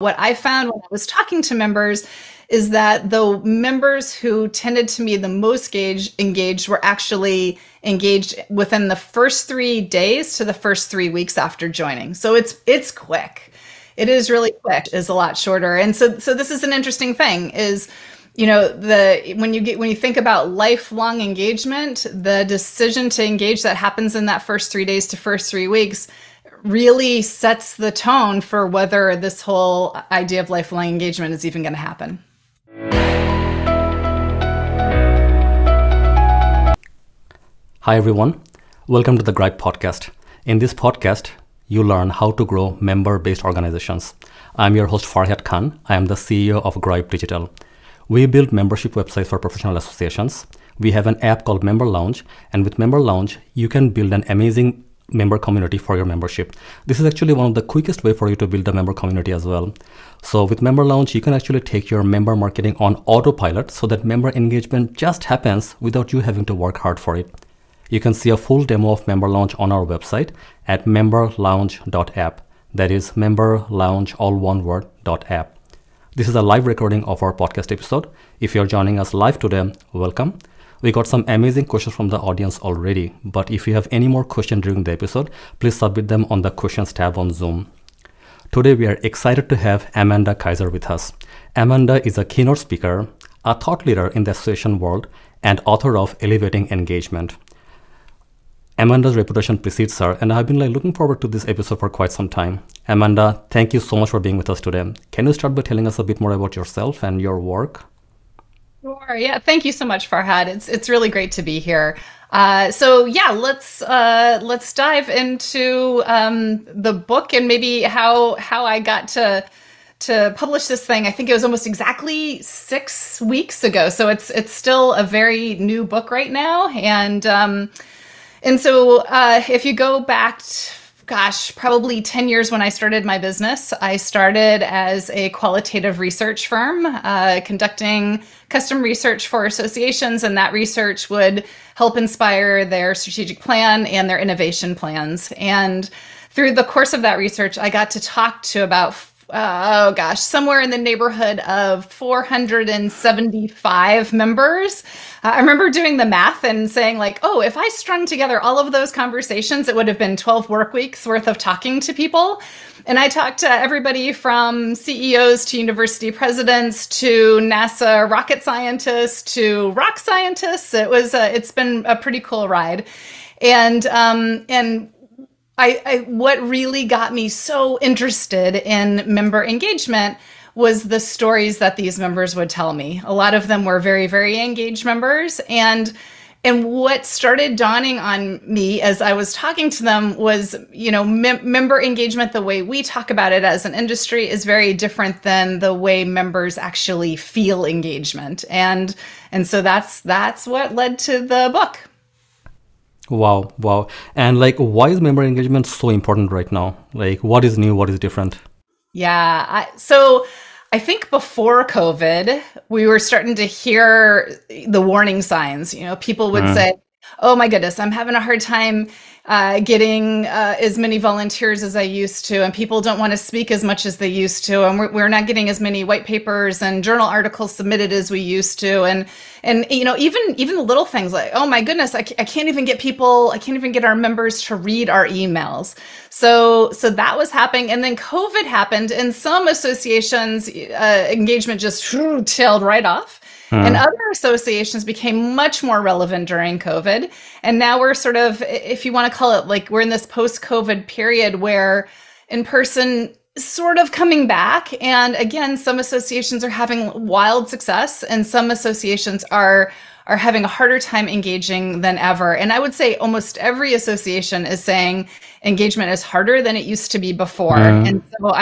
What I found when I was talking to members is that the members who tended to be the most engaged were actually engaged within the first 3 days to the first 3 weeks after joining. So it's quick. It is really quick. Is a lot shorter. And so this is an interesting thing is, when you think about lifelong engagement, the decision to engage that happens in that first 3 days to first 3 weeks really sets the tone for whether this whole idea of lifelong engagement is even going to happen. Hi everyone, welcome to the Grype podcast. In this podcast, you learn how to grow member-based organizations. I'm your host Farhat Khan. I am the CEO of Grype Digital. We build membership websites for professional associations. We have an app called Member Lounge, and with Member Lounge, you can build an amazing member community for your membership. This is actually one of the quickest way for you to build a member community as well. So with Member Lounge, you can actually take your member marketing on autopilot so that member engagement just happens without you having to work hard for it. You can see a full demo of Member Lounge on our website at memberlounge.app. That is memberlounge, all one word, .app. This is a live recording of our podcast episode. If you're joining us live today, welcome. We got some amazing questions from the audience already, but if you have any more questions during the episode, please submit them on the questions tab on Zoom. Today, we are excited to have Amanda Kaiser with us. Amanda is a keynote speaker, a thought leader in the association world, and author of Elevating Engagement. Amanda's reputation precedes her, and I've been looking forward to this episode for quite some time. Amanda, thank you so much for being with us today. Can you start by telling us a bit more about yourself and your work? Sure. Yeah. Thank you so much, Farhad. It's really great to be here. Let's dive into the book and maybe how I got to publish this thing. I think it was almost exactly 6 weeks ago. So it's still a very new book right now. And so if you go back, probably 10 years when I started my business, I started as a qualitative research firm, conducting custom research for associations, and that research would help inspire their strategic plan and their innovation plans. And through the course of that research, I got to talk to about somewhere in the neighborhood of 475 members. I remember doing the math and saying if I strung together all of those conversations, it would have been 12 work weeks worth of talking to people. And I talked to everybody from CEOs to university presidents to NASA rocket scientists to rock scientists. It's been a pretty cool ride. And what really got me so interested in member engagement was the stories that these members would tell me. A lot of them were very, very engaged members. And what started dawning on me as I was talking to them was, member engagement, the way we talk about it as an industry, is very different than the way members actually feel engagement. And so that's what led to the book. Wow. And why is member engagement so important right now? What is new? What is different? Yeah. So I think before COVID, we were starting to hear the warning signs. People would say, oh my goodness, I'm having a hard time getting as many volunteers as I used to, and people don't want to speak as much as they used to, and we're not getting as many white papers and journal articles submitted as we used to, and even the little things like, oh my goodness, I can't even get our members to read our emails. So that was happening, and then COVID happened, and some associations engagement just tailed right off. And other associations became much more relevant during COVID. And now we're sort of, if you want to call it, we're in this post-COVID period where in-person is sort of coming back. And again, some associations are having wild success, and some associations are having a harder time engaging than ever. And I would say almost every association is saying engagement is harder than it used to be before. And so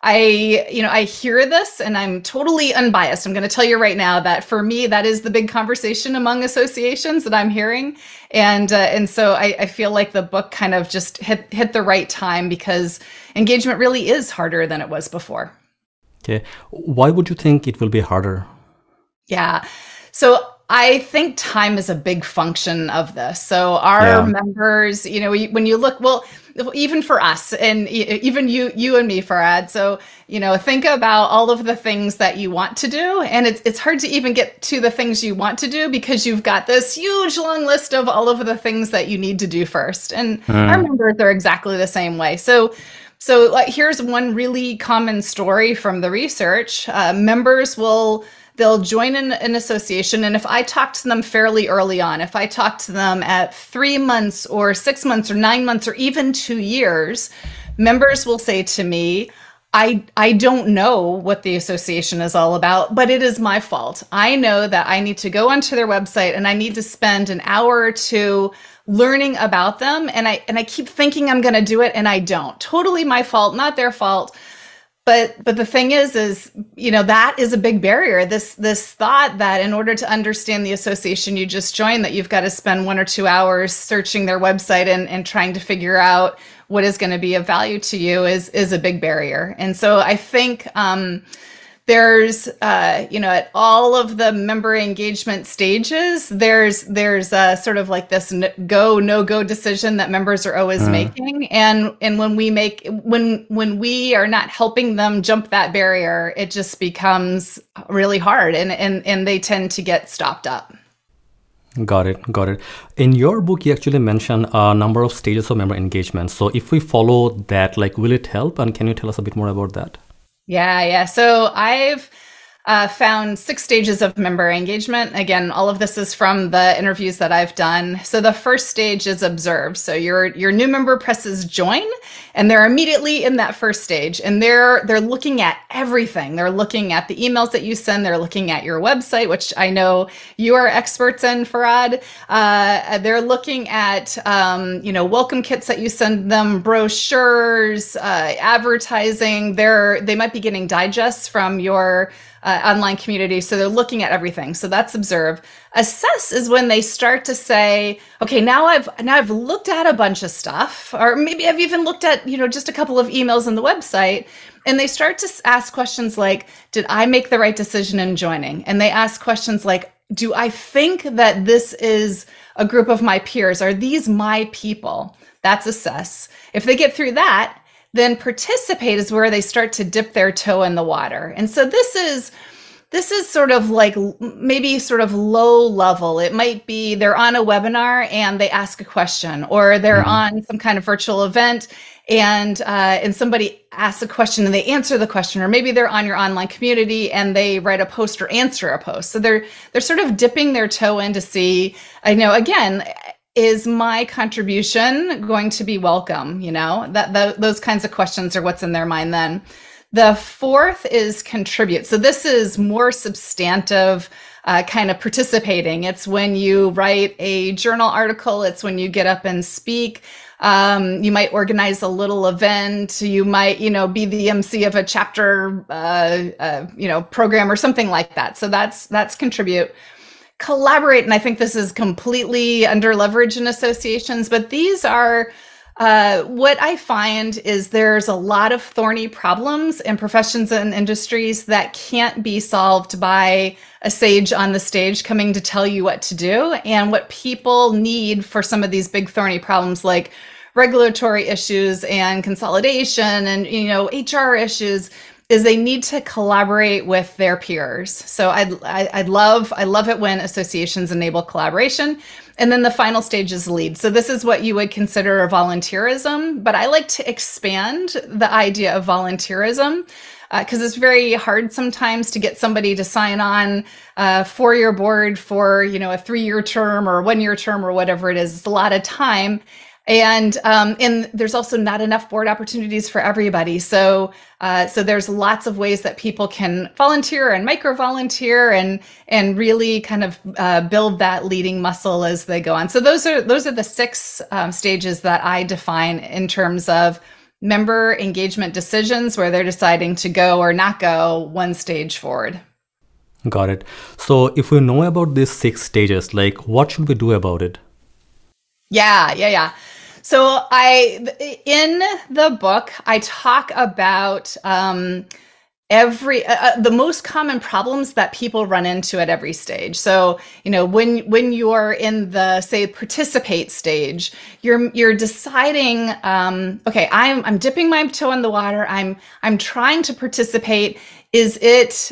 I hear this, and I'm totally unbiased. I'm going to tell you right now that for me, that is the big conversation among associations that I'm hearing. And so I feel like the book kind of just hit the right time, because engagement really is harder than it was before. Okay. Why would you think it will be harder? Yeah. So I think time is a big function of this. So our Yeah. members, when you look, well, even for us and even you and me, Farad. So, think about all of the things that you want to do. And it's hard to even get to the things you want to do because you've got this huge long list of all of the things that you need to do first. And our Mm, members are exactly the same way. So like, here's one really common story from the research. Members they'll join an association. And if I talk to them fairly early on, if I talk to them at 3 months or 6 months or 9 months or even 2 years, members will say to me, I don't know what the association is all about, but it is my fault. I know that I need to go onto their website and I need to spend an hour or two learning about them. And I keep thinking I'm going to do it and I don't. Totally my fault, not their fault. But the thing is, that is a big barrier. This thought that in order to understand the association you just joined, that you've got to spend 1 or 2 hours searching their website and trying to figure out what is going to be of value to you is a big barrier. And so I think there's at all of the member engagement stages, there's sort of like this no go decision that members are always mm. making, and when we are not helping them jump that barrier, it just becomes really hard, and they tend to get stopped up. Got it. Got it. In your book, you actually mentioned a number of stages of member engagement. So if we follow that, like, will it help? And can you tell us a bit more about that? Yeah. So I've found 6 stages of member engagement. Again, all of this is from the interviews that I've done. So the first stage is observe. So your new member presses join, and they're immediately in that first stage, and they're looking at everything. They're looking at the emails that you send. They're looking at your website, which I know you are experts in, Farad. They're looking at welcome kits that you send them, brochures, advertising. They might be getting digests from your online community. So they're looking at everything. So that's observe. Assess is when they start to say, okay, now I've looked at a bunch of stuff, or maybe I've even looked at, just a couple of emails on the website. And they start to ask questions like, did I make the right decision in joining? And they ask questions like, do I think that this is a group of my peers? Are these my people? That's assess. If they get through that, then participate is where they start to dip their toe in the water. And so this is sort of like maybe sort of low level. It might be they're on a webinar and they ask a question, or they're on some kind of virtual event and somebody asks a question and they answer the question, or maybe they're on your online community and they write a post or answer a post. So they're sort of dipping their toe in to see, again, is my contribution going to be welcome? Those kinds of questions are what's in their mind then. The fourth is contribute. So this is more substantive kind of participating. It's when you write a journal article. It's when you get up and speak. You might organize a little event. You might, be the MC of a chapter, program or something like that. So that's contribute. Collaborate, and I think this is completely under leveraged in associations, but these are what I find is there's a lot of thorny problems in professions and industries that can't be solved by a sage on the stage coming to tell you what to do. And what people need for some of these big thorny problems like regulatory issues and consolidation and HR issues is they need to collaborate with their peers. So I love it when associations enable collaboration. And then the final stage is lead. So this is what you would consider volunteerism, but I like to expand the idea of volunteerism because it's very hard sometimes to get somebody to sign on for your board for a 3-year term or a 1-year term or whatever it is. It's a lot of time. And there's also not enough board opportunities for everybody. So there's lots of ways that people can volunteer and micro-volunteer and really kind of build that leading muscle as they go on. So those are the 6 stages that I define in terms of member engagement decisions, where they're deciding to go or not go one stage forward. Got it. So if we know about these 6 stages, like, what should we do about it? Yeah. So in the book, I talk about the most common problems that people run into at every stage. So, when you're in the, say, participate stage, you're deciding, okay, I'm dipping my toe in the water. I'm trying to participate. Is it,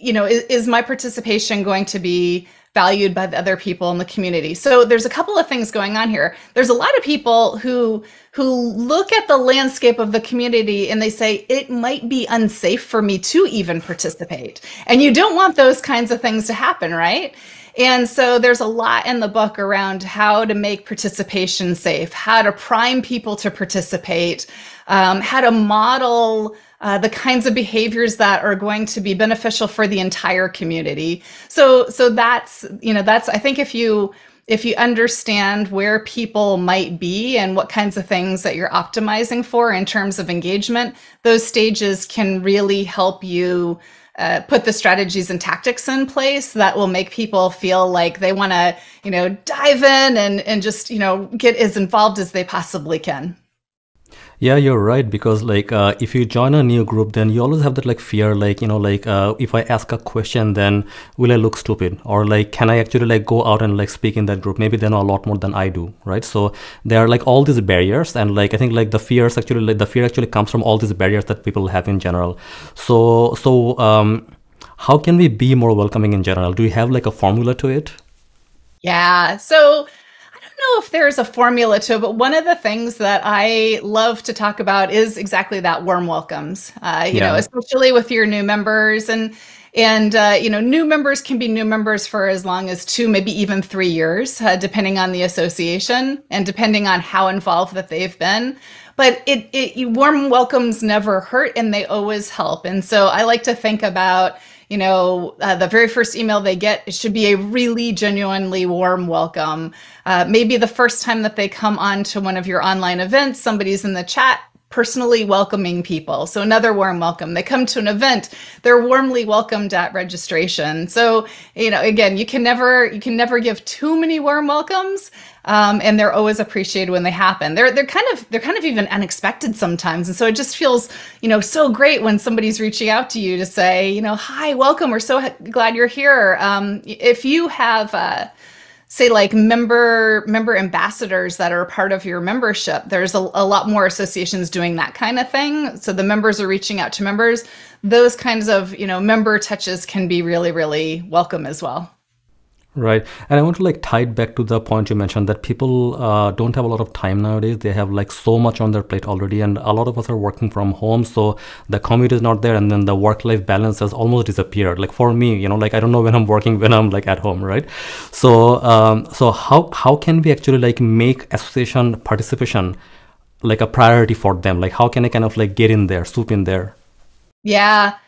is my participation going to be valued by the other people in the community? So there's a couple of things going on here. There's a lot of people who look at the landscape of the community and they say, it might be unsafe for me to even participate. And you don't want those kinds of things to happen, right? And so there's a lot in the book around how to make participation safe, how to prime people to participate, how to model the kinds of behaviors that are going to be beneficial for the entire community. So that's I think if you understand where people might be and what kinds of things that you're optimizing for in terms of engagement, those stages can really help you put the strategies and tactics in place that will make people feel like they want to, dive in and just, get as involved as they possibly can. Yeah, you're right, because if you join a new group, then you always have that fear, if I ask a question, then will I look stupid, or can I actually go out and speak in that group? Maybe they know a lot more than I do, right? So there are all these barriers, and I think the fear actually comes from all these barriers that people have in general. So how can we be more welcoming in general? Do you have a formula to it? Yeah. So know if there's a formula to it, but one of the things that I love to talk about is exactly that, warm welcomes, especially with your new members. And new members can be new members for as long as 2, maybe even 3 years, depending on the association and depending on how involved that they've been. But warm welcomes never hurt, and they always help. And so I like to think about, the very first email they get, it should be a really genuinely warm welcome. Maybe the first time that they come on to one of your online events, somebody's in the chat personally welcoming people. So another warm welcome. They come to an event, they're warmly welcomed at registration. So, again, you can never give too many warm welcomes. And they're always appreciated when they happen. They're kind of even unexpected sometimes. And so it just feels, so great when somebody's reaching out to you to say, hi, welcome. We're so glad you're here. If you have, say member ambassadors that are a part of your membership, there's a lot more associations doing that kind of thing. So the members are reaching out to members. Those kinds of, member touches can be really, really welcome as well. Right. And I want to tie it back to the point you mentioned that people don't have a lot of time nowadays. They have so much on their plate already. And a lot of us are working from home. So the commute is not there. And then the work-life balance has almost disappeared. For me, I don't know when I'm working, when I'm at home, right? So how can we actually make association participation a priority for them? How can I kind of get in there, swoop in there? Yeah.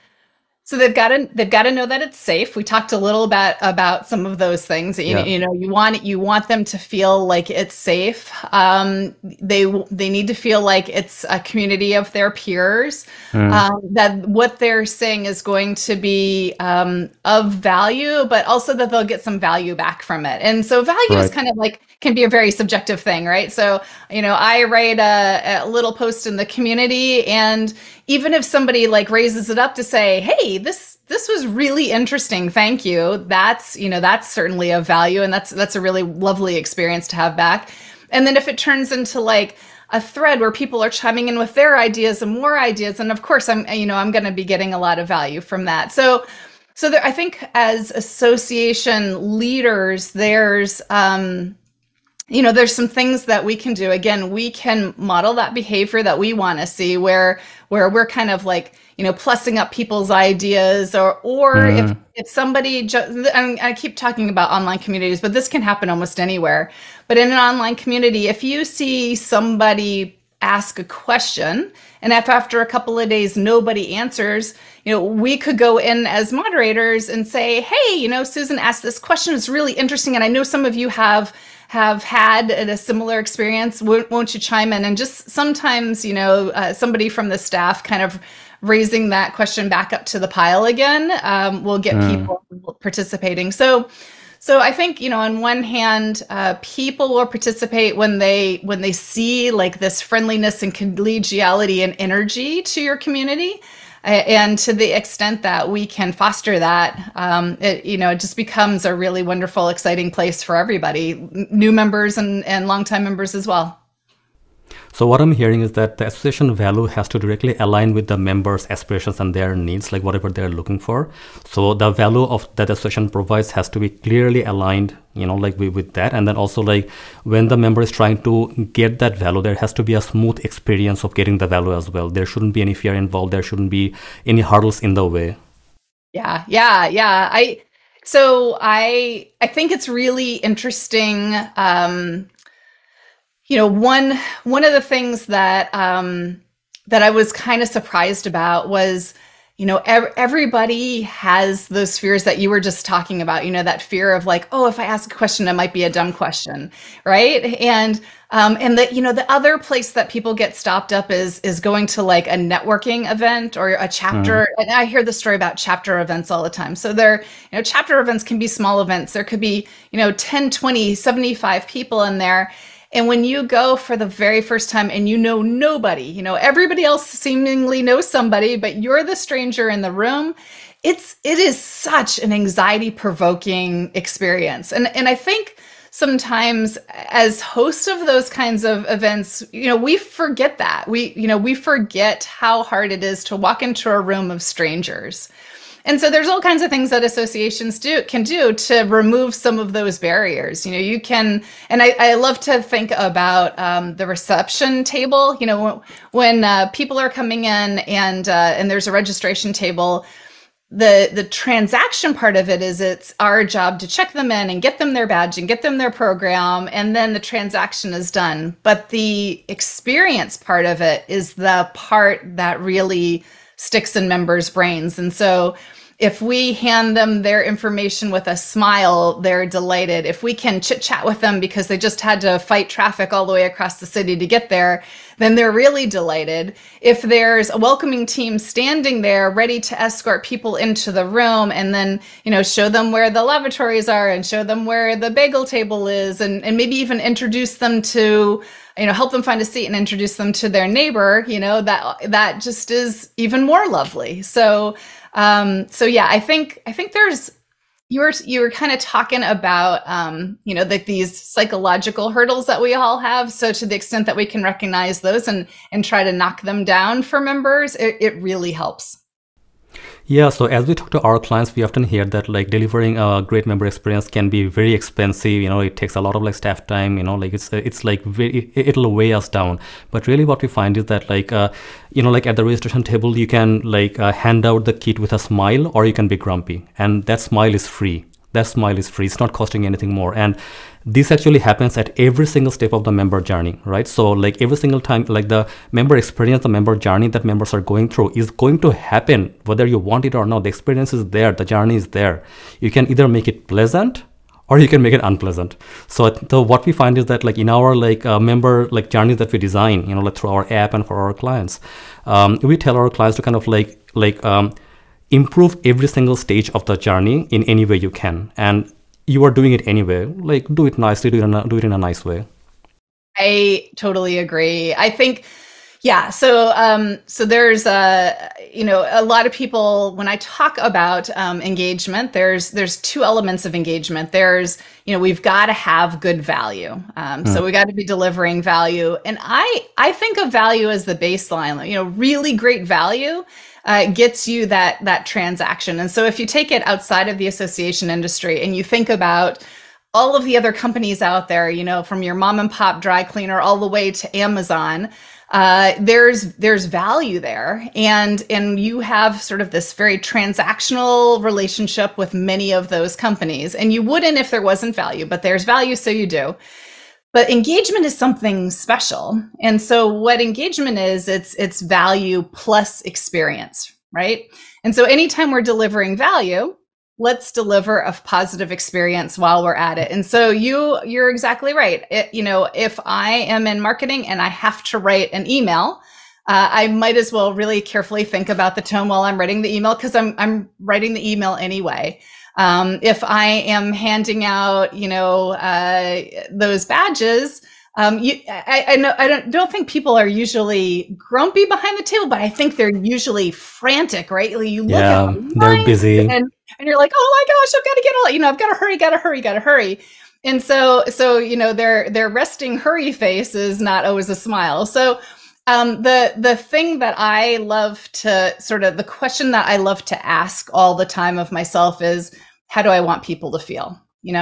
So they've got to know that it's safe. We talked a little bit about some of those things. You want them to feel like it's safe. They need to feel like it's a community of their peers. That what they're saying is going to be of value, but also that they'll get some value back from it. And so value is kind of can be a very subjective thing, right? So I write a little post in the community, and even if somebody raises it up to say, hey, this was really interesting, thank you, that's certainly of value, and that's a really lovely experience to have back. And then if it turns into a thread where people are chiming in with their ideas and more ideas, and of course I'm going to be getting a lot of value from that. So there, I think as association leaders, there's some things that we can do. Again, we can model that behavior that we want to see, where we're kind of plussing up people's ideas, or if somebody and I keep talking about online communities, but this can happen almost anywhere. But in an online community, if you see somebody ask a question, and if after a couple of days nobody answers, we could go in as moderators and say, hey, Susan asked this question. It's really interesting, and I know some of you have had a similar experience. Won't you chime in? And just sometimes, somebody from the staff kind of raising that question back up to the pile again will get people participating. So I think, on one hand, people will participate when they see this friendliness and collegiality and energy to your community. And to the extent that we can foster that, it just becomes a really wonderful, exciting place for everybody, new members and longtime members as well. So what I'm hearing is that the association value has to directly align with the members' aspirations and their needs, like whatever they're looking for. So the value of that association provides has to be clearly aligned, like with that. And then also, like when the member is trying to get that value, there has to be a smooth experience of getting the value as well. There shouldn't be any fear involved. There shouldn't be any hurdles in the way. Yeah. I think it's really interesting. One of the things that that I was kind of surprised about was, everybody has those fears that you were just talking about. That fear of like, oh, if I ask a question, it might be a dumb question, right? And that the other place that people get stopped up is going to like a networking event or a chapter. And I hear the story about chapter events all the time. So chapter events can be small events. There could be 10, 20, 75 people in there. And when you go for the very first time and nobody, everybody else seemingly knows somebody, but you're the stranger in the room, it is such an anxiety-provoking experience. And I think sometimes as hosts of those kinds of events, we forget that. We forget how hard it is to walk into a room of strangers. And so there's all kinds of things that associations can do to remove some of those barriers. You can, and I love to think about the reception table. When people are coming in and there's a registration table, the transaction part of it is it's our job to check them in and get them their badge and get them their program, and then the transaction is done. But the experience part of it is the part that really sticks in members' brains. And so if we hand them their information with a smile, they're delighted. If we can chit chat with them because they just had to fight traffic all the way across the city to get there, then they're really delighted. If there's a welcoming team standing there ready to escort people into the room and then, show them where the lavatories are and show them where the bagel table is and maybe even introduce them to, help them find a seat and introduce them to their neighbor, that just is even more lovely. So yeah, I think there's, you were kind of talking about, like these psychological hurdles that we all have. So to the extent that we can recognize those and try to knock them down for members, it really helps. Yeah, so as we talk to our clients, we often hear that like delivering a great member experience can be very expensive. It takes a lot of like staff time. It's like it'll weigh us down. But really, what we find is that like like at the registration table, you can like hand out the kit with a smile, or you can be grumpy, and that smile is free. It's not costing anything more. And this actually happens at every single step of the member journey, right? So like every single time, like the member experience, the member journey that members are going through is going to happen, whether you want it or not. The experience is there, the journey is there. You can either make it pleasant or you can make it unpleasant. So what we find is that like in our like member like journeys that we design, like through our app and for our clients, we tell our clients to kind of like improve every single stage of the journey in any way you can. And you are doing it anyway, like do it nicely, do it in a nice way. I totally agree. I think, yeah. So there's a lot of people, when I talk about engagement, there's two elements of engagement. There's, we've got to have good value. So we got to be delivering value. And I think of value as the baseline, really great value gets you that transaction. And so if you take it outside of the association industry and you think about all of the other companies out there, from your mom and pop dry cleaner all the way to Amazon, there's value there. And you have sort of this very transactional relationship with many of those companies. And you wouldn't if there wasn't value, but there's value, so you do. But engagement is something special. And so what engagement is, it's value plus experience, right? And so anytime we're delivering value, let's deliver a positive experience while we're at it. And so you're exactly right. If I am in marketing and I have to write an email, I might as well really carefully think about the tone while I'm writing the email, because I'm writing the email anyway. If I am handing out, those badges, I know I don't think people are usually grumpy behind the table, but I think they're usually frantic, right? Like you look at Yeah, the they're lines busy. and you're like, oh my gosh, I've got to get all, I've got to hurry, got to hurry, got to hurry. And so their resting hurry face is not always a smile. So the thing that I love to the question that I love to ask all the time of myself is, how do I want people to feel?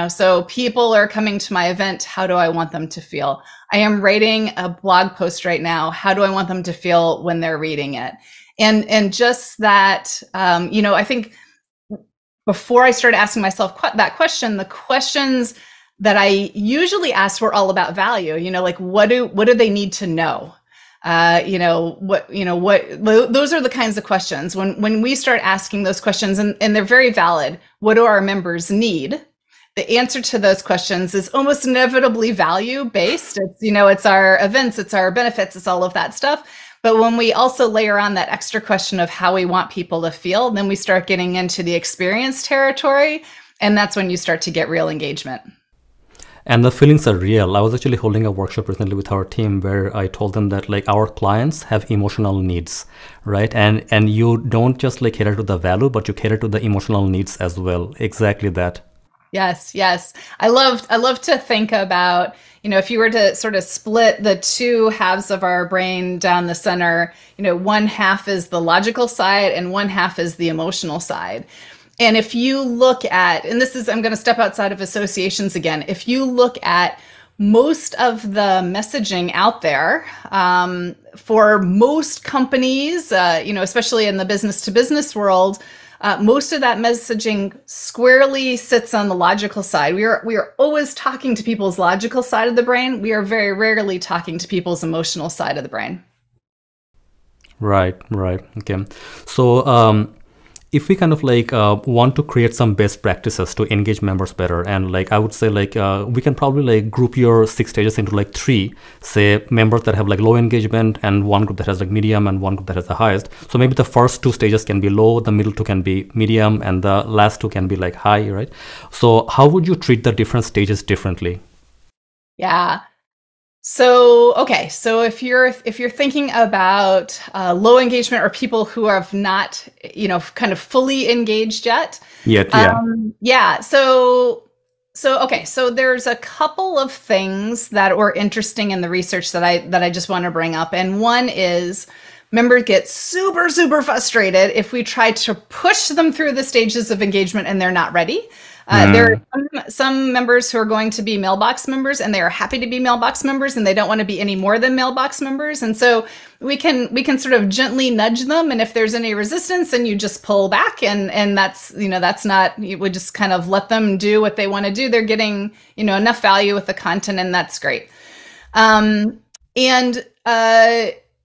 So people are coming to my event. How do I want them to feel? I am writing a blog post right now. How do I want them to feel when they're reading it? And just that, I think before I started asking myself that question, the questions that I usually ask were all about value. Like what do they need to know? Those are the kinds of questions when we start asking those questions, and they're very valid. What do our members need? The answer to those questions is almost inevitably value based. It's our events, it's our benefits, it's all of that stuff. But when we also layer on that extra question of how we want people to feel, then we start getting into the experience territory. And that's when you start to get real engagement. And the feelings are real. I was actually holding a workshop recently with our team where I told them that like our clients have emotional needs, right? And you don't just like cater to the value, but you cater to the emotional needs as well. Exactly that. Yes. I love to think about, if you were to sort of split the two halves of our brain down the center, one half is the logical side and one half is the emotional side. And if you look at, and I'm going to step outside of associations again. If you look at most of the messaging out there, for most companies, especially in the business to business world, most of that messaging squarely sits on the logical side. We are always talking to people's logical side of the brain. We are very rarely talking to people's emotional side of the brain. Right. Okay. So if we kind of like want to create some best practices to engage members better, and like I would say like we can probably like group your 6 stages into like 3, say members that have like low engagement, and one group that has like medium, and one group that has the highest. So maybe the first 2 stages can be low, the middle 2 can be medium, and the last 2 can be like high, right? So how would you treat the different stages differently? Yeah. So if you're thinking about low engagement or people who have not, kind of fully engaged yet. Yeah. So there's a couple of things that were interesting in the research that I just want to bring up. And one is members get super, super frustrated if we try to push them through the stages of engagement and they're not ready. There are some members who are going to be mailbox members, and they are happy to be mailbox members, and they don't want to be any more than mailbox members. And so we can sort of gently nudge them. And if there's any resistance, then you just pull back, and that's not, you would just kind of let them do what they want to do. They're getting, enough value with the content, and that's great. In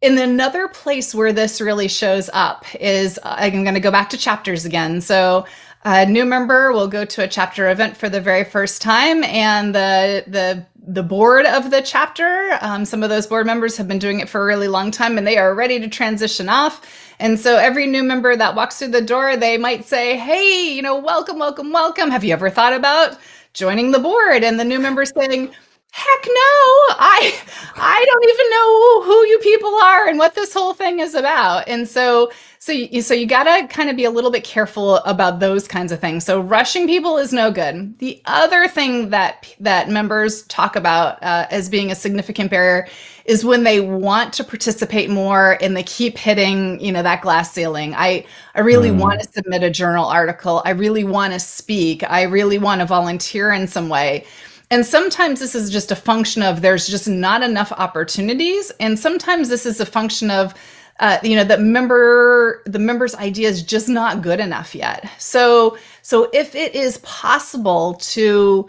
another place where this really shows up is, I'm going to go back to chapters again. So a new member will go to a chapter event for the very first time, and the board of the chapter, some of those board members have been doing it for a really long time, and they are ready to transition off. And so every new member that walks through the door, they might say, hey, welcome. Have you ever thought about joining the board? And the new member saying, heck no, I don't even know who you people are and what this whole thing is about. And so you got to kind of be a little bit careful about those kinds of things. So rushing people is no good. The other thing that members talk about as being a significant barrier is when they want to participate more and they keep hitting, that glass ceiling. I really want to submit a journal article. I really want to speak. I really want to volunteer in some way. And sometimes this is just a function of there's just not enough opportunities. And sometimes this is a function of, the member's idea is just not good enough yet. So if it is possible to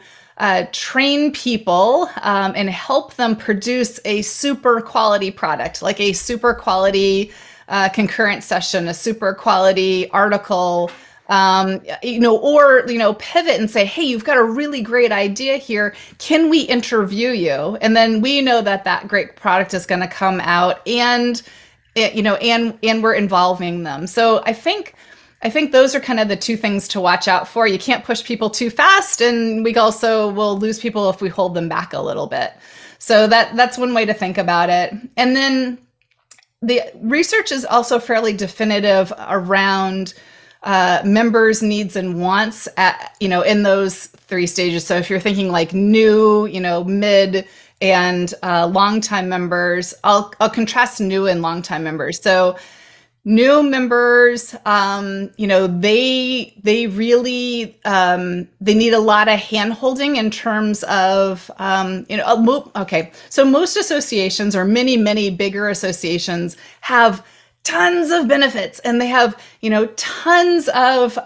train people and help them produce a super quality product, like a super quality concurrent session, a super quality article, or pivot and say, hey, you've got a really great idea here. Can we interview you? And then we know that great product is going to come out, and we're involving them. So I think those are kind of the 2 things to watch out for. You can't push people too fast, and we also will lose people if we hold them back a little bit. So that's one way to think about it. And then the research is also fairly definitive around members' needs and wants in those three stages. So if you're thinking like new, mid, and longtime members, I'll contrast new and longtime members. So new members, they really they need a lot of hand-holding in terms of okay. So most associations, or many bigger associations, have tons of benefits, and they have tons of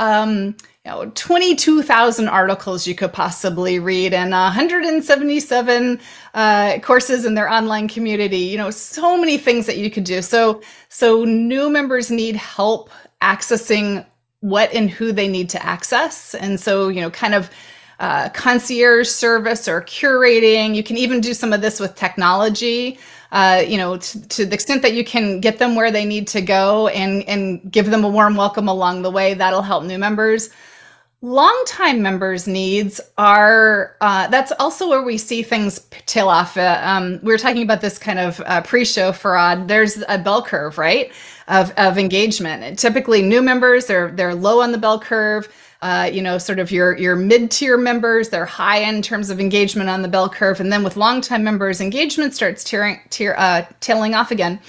22,000 articles you could possibly read, and 177 courses in their online community. So many things that you could do. So new members need help accessing what and who they need to access, and so kind of concierge service or curating. You can even do some of this with technology. To the extent that you can get them where they need to go and give them a warm welcome along the way, that'll help new members. Longtime members' needs are, that's also where we see things tail off. We were talking about this kind of pre-show, Farad. There's a bell curve, right, of engagement. And typically new members, they're low on the bell curve. Sort of your mid-tier members, they're high in terms of engagement on the bell curve. And then with longtime members, engagement starts tailing off again.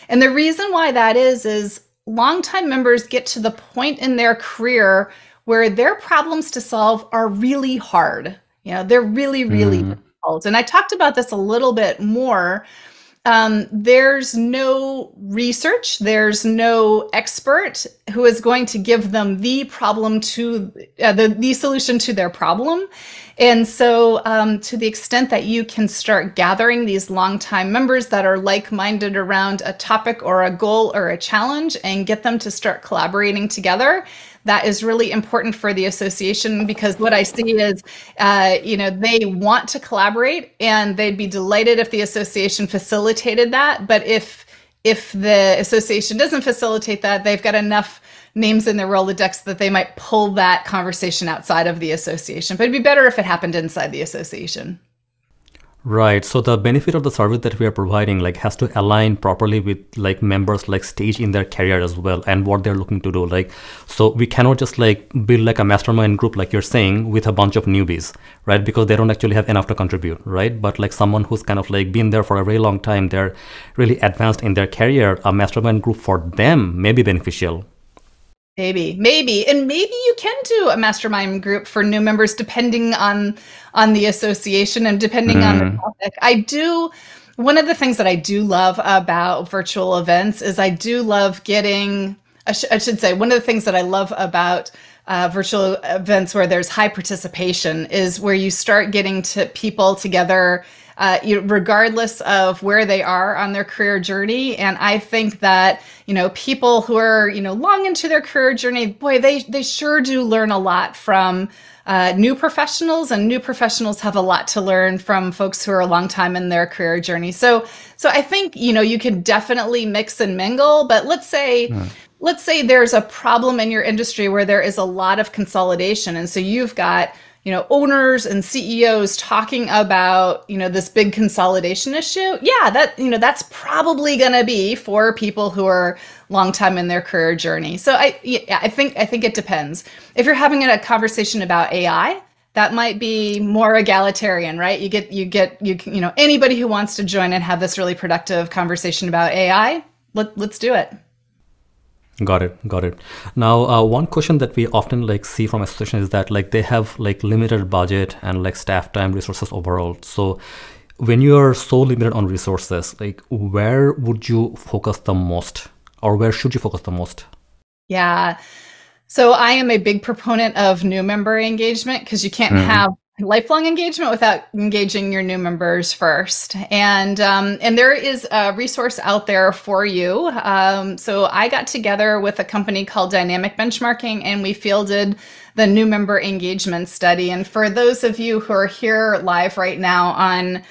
And the reason why that is longtime members get to the point in their career where their problems to solve are really hard. They're really difficult. And I talked about this a little bit more. There's no research, there's no expert who is going to give them the problem to the solution to their problem. And so to the extent that you can start gathering these longtime members that are like-minded around a topic or a goal or a challenge and get them to start collaborating together, that is really important for the association, because what I see is, they want to collaborate and they'd be delighted if the association facilitated that. But if the association doesn't facilitate that, they've got enough names in their Rolodex that they might pull that conversation outside of the association. But it'd be better if it happened inside the association. Right. So the benefit of the service that we are providing has to align properly with members stage in their career as well, and what they're looking to do. So we cannot just build a mastermind group, like you're saying, with a bunch of newbies, right? Because they don't actually have enough to contribute, right? But someone who's kind of been there for a very long time, they're really advanced in their career, a mastermind group for them may be beneficial. Maybe. And maybe you can do a mastermind group for new members, depending on the association and depending on the topic. One of the things that I do love about virtual events is I do love getting, I should say, one of the things that I love about virtual events where there's high participation is where you start getting people together regardless of where they are on their career journey. And I think that, people who are, long into their career journey, boy, they sure do learn a lot from new professionals, and new professionals have a lot to learn from folks who are a long time in their career journey. So I think, you could definitely mix and mingle, but let's say there's a problem in your industry where there is a lot of consolidation. And so you've got, owners and CEOs talking about, this big consolidation issue. Yeah, that's probably going to be for people who are long time in their career journey. So I think it depends. If you're having a conversation about AI, that might be more egalitarian, right? You get anybody who wants to join and have this really productive conversation about AI, let's do it. Got it. Now, one question that we often see from associations is that they have limited budget and staff time, resources overall. So when you are so limited on resources, where would you focus the most, or where should you focus the most? Yeah. So I am a big proponent of new member engagement, because you can't have lifelong engagement without engaging your new members first. And there is a resource out there for you. So I got together with a company called Dynamic Benchmarking, and we fielded the new member engagement study. And for those of you who are here live right now on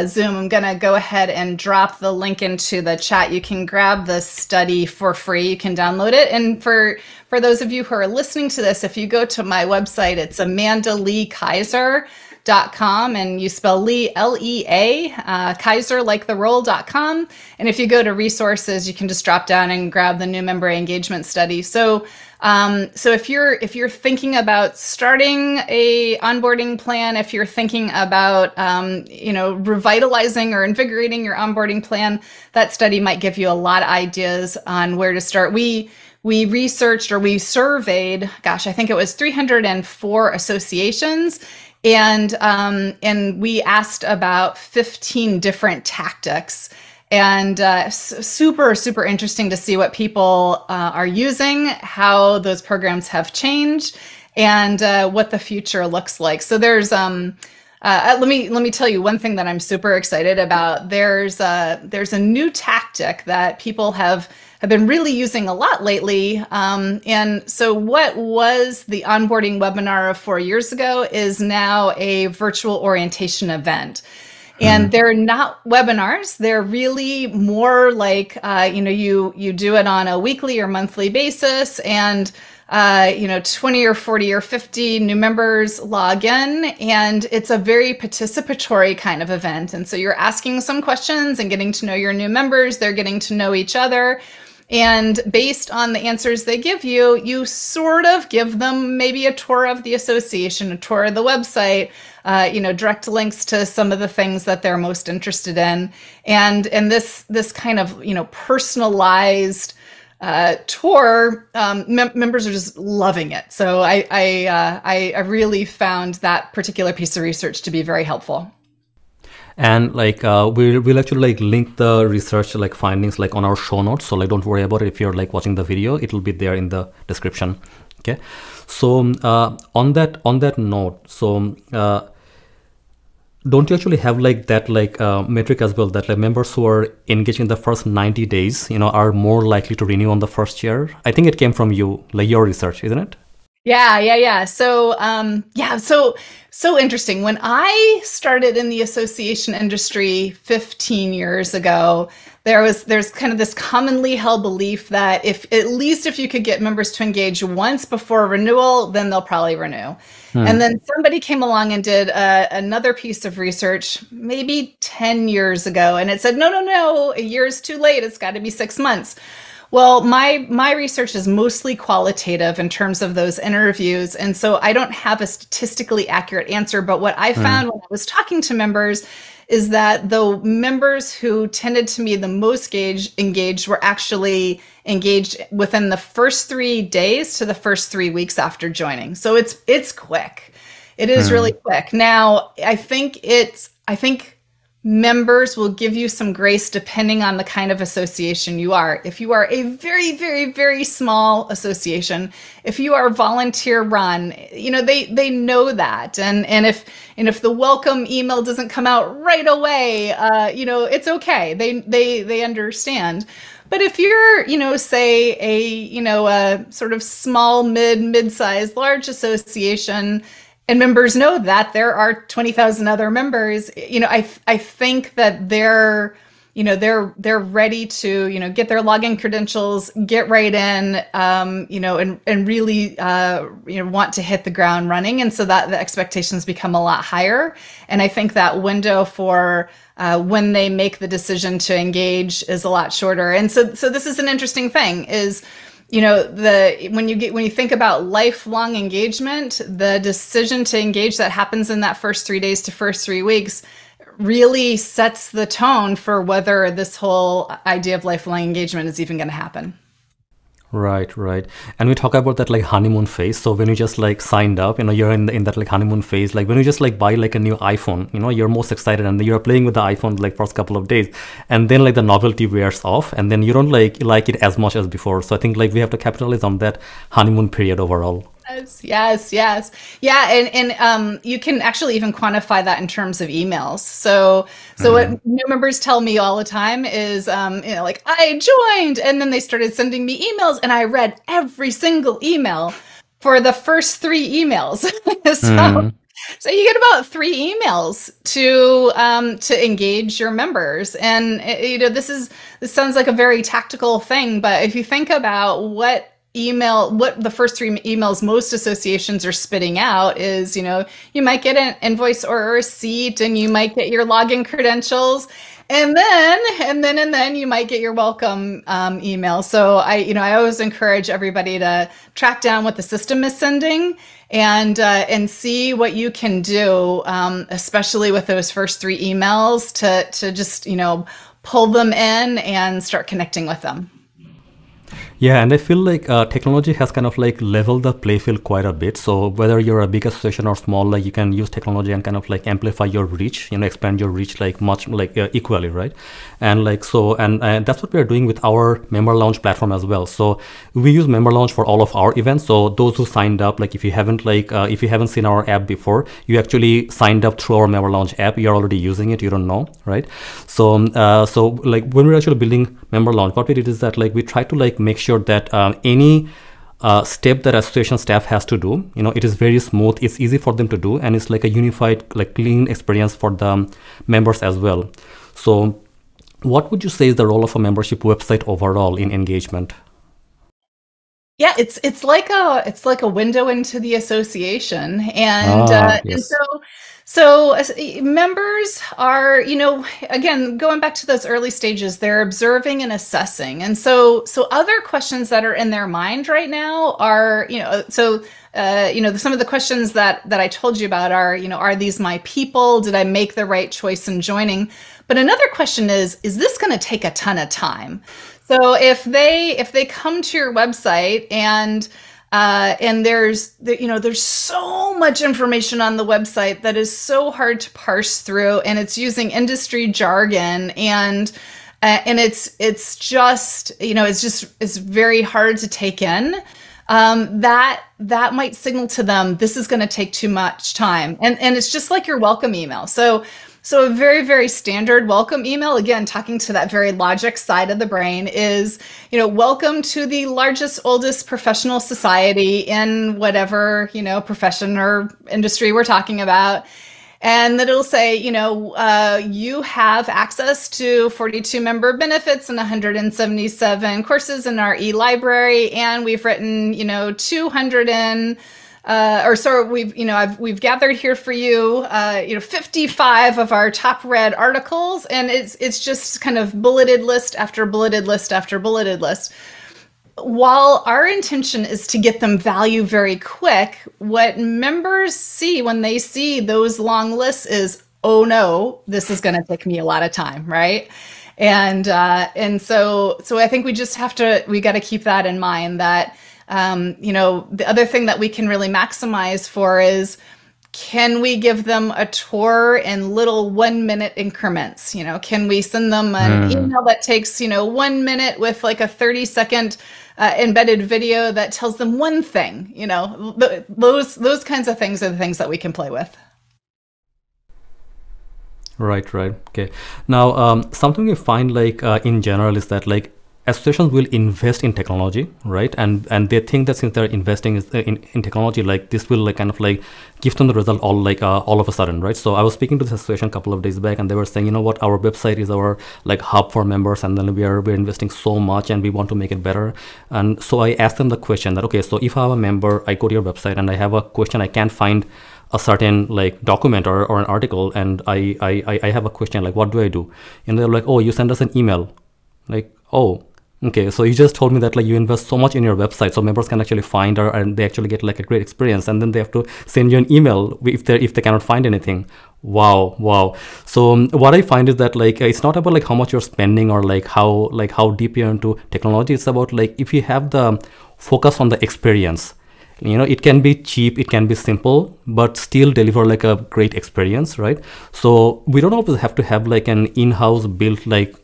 Zoom, I'm going to go ahead and drop the link into the chat. You can grab the study for free. You can download it. And for those of you who are listening to this, if you go to my website, it's amandaleekaiser.com. kaiser.com, and you spell Lee, L-E-A, Kaiser, like the roll.com. And if you go to resources, you can just drop down and grab the new member engagement study. So if you're thinking about starting a onboarding plan, if you're thinking about revitalizing or invigorating your onboarding plan, that study might give you a lot of ideas on where to start. We researched, or we surveyed, gosh, I think it was 304 associations, and we asked about 15 different tactics. And super, super interesting to see what people are using, how those programs have changed, and what the future looks like. So there's let me tell you one thing that I'm super excited about. There's a new tactic that people have been really using a lot lately. And so what was the onboarding webinar of 4 years ago is now a virtual orientation event. And they're not webinars. They're really more like, you do it on a weekly or monthly basis, and 20 or 40 or 50 new members log in, and it's a very participatory kind of event. And so you're asking some questions and getting to know your new members. They're getting to know each other. And based on the answers they give you, you sort of give them maybe a tour of the association, a tour of the website, direct links to some of the things that they're most interested in. And this kind of, personalized tour, members are just loving it. So I really found that particular piece of research to be very helpful. And we'll actually link the research findings on our show notes. So don't worry about it. If you're watching the video, it'll be there in the description. Okay. So on that note, so don't you actually have that metric as well, that members who are engaged in the first 90 days, are more likely to renew on the first year? I think it came from you, your research, isn't it? Yeah. So interesting. When I started in the association industry 15 years ago, there's kind of this commonly held belief that if you could get members to engage once before renewal, then they'll probably renew. And then somebody came along and did another piece of research maybe 10 years ago, and it said, no, a year is too late. It's got to be 6 months. Well, my research is mostly qualitative in terms of those interviews, and so I don't have a statistically accurate answer. But what I found when I was talking to members is that the members who tended to be the most engaged were actually engaged within the first 3 days to the first 3 weeks after joining. So it's quick. It is really quick. Now, I think members will give you some grace depending on the kind of association you are. If you are a very, very, very small association, if you are volunteer run, they know that. And if the welcome email doesn't come out right away, it's okay. They understand. But if you're, say a sort of small, mid-sized, large association, and members know that there are 20,000 other members, I think that they're ready to, get their login credentials, get right in, and really, want to hit the ground running. And so that the expectations become a lot higher. And I think that window for when they make the decision to engage is a lot shorter. And so this is an interesting thing is, when you think about lifelong engagement, the decision to engage that happens in that first 3 days to first 3 weeks really sets the tone for whether this whole idea of lifelong engagement is even going to happen. Right. And we talk about that honeymoon phase. So when you just signed up, you're in that honeymoon phase. When you just buy a new iPhone, you're most excited and you're playing with the iPhone first couple of days, and then the novelty wears off, and then you don't like it as much as before. So I think we have to capitalize on that honeymoon period overall. Yes. Yeah. And you can actually even quantify that in terms of emails. So what new members tell me all the time is, I joined, and then they started sending me emails, and I read every single email for the first 3 emails. So you get about 3 emails to engage your members. And this sounds like a very tactical thing, but if you think about what what the first three emails most associations are spitting out is, you might get an invoice or a receipt, and you might get your login credentials, and then you might get your welcome email. So I always encourage everybody to track down what the system is sending, and see what you can do, especially with those first three emails, to just pull them in and start connecting with them. Yeah, and I feel like technology has kind of like leveled the play field quite a bit. So whether you're a big association or small, like you can use technology and kind of like amplify your reach, expand your reach like much like equally, right? And like so, and that's what we are doing with our member launch platform as well. So we use member launch for all of our events. So those who signed up, like if you haven't seen our app before, you actually signed up through our member launch app. You're already using it. You don't know, right? So so like when we're actually building member launch, what we did is that like we try to like make sure that any step that association staff has to do, it is very smooth, it's easy for them to do, and it's like a unified, like clean experience for the members as well. So what would you say is the role of a membership website overall in engagement? Yeah, it's like a window into the association, and so members are, again, going back to those early stages, they're observing and assessing, and so other questions that are in their mind right now are, some of the questions that I told you about are these my people? Did I make the right choice in joining? But another question is this going to take a ton of time? So if they come to your website and there's so much information on the website that is so hard to parse through, and it's using industry jargon, and it's just it's very hard to take in. That might signal to them this is going to take too much time, and it's just like your welcome email. So a very, very standard welcome email, again, talking to that very logic side of the brain, is, welcome to the largest, oldest professional society in whatever, profession or industry we're talking about. And that it'll say, you have access to 42 member benefits and 177 courses in our e-library. And we've written, 200 we've gathered here for you, 55 of our top read articles, and it's just kind of bulleted list after bulleted list after bulleted list. While our intention is to get them value very quick, what members see when they see those long lists is, oh no, this is going to take me a lot of time, right? And so I think we got to keep that in mind, that the other thing that we can really maximize for is, can we give them a tour in little 1 minute increments? Can we send them an email that takes, 1 minute with like a 30-second embedded video that tells them one thing? Those kinds of things are the things that we can play with. Right. Okay. Now, something we find like in general is that like associations will invest in technology, right? And they think that since they're investing in technology, like this will like kind of like give them the result all of a sudden, right? So I was speaking to this association a couple of days back, and they were saying, what, our website is our like hub for members, and then we're investing so much and we want to make it better. And so I asked them the question that, okay, so if I have a member, I go to your website and I have a question, I can't find a certain like document or an article, and I have a question, like, what do I do? And they're like, oh, you send us an email. Like, oh, okay, so you just told me that like you invest so much in your website, so members can actually find her and they actually get like a great experience, and then they have to send you an email if they cannot find anything. Wow. So what I find is that like it's not about like how much you're spending or like how deep you're into technology. It's about like if you have the focus on the experience. It can be cheap, it can be simple, but still deliver like a great experience, right? So we don't always have to have like an in-house built like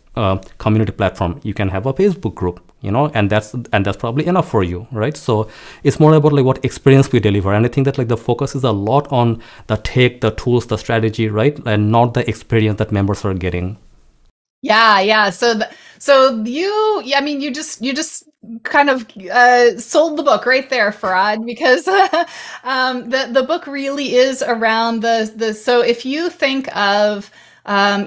community platform. You can have a Facebook group, and that's probably enough for you, right? So it's more about like what experience we deliver, and I think that like the focus is a lot on the tech, the tools, the strategy, right, and not the experience that members are getting. Yeah. You just kind of sold the book right there, Farad, because the book really is around the. So if you think of the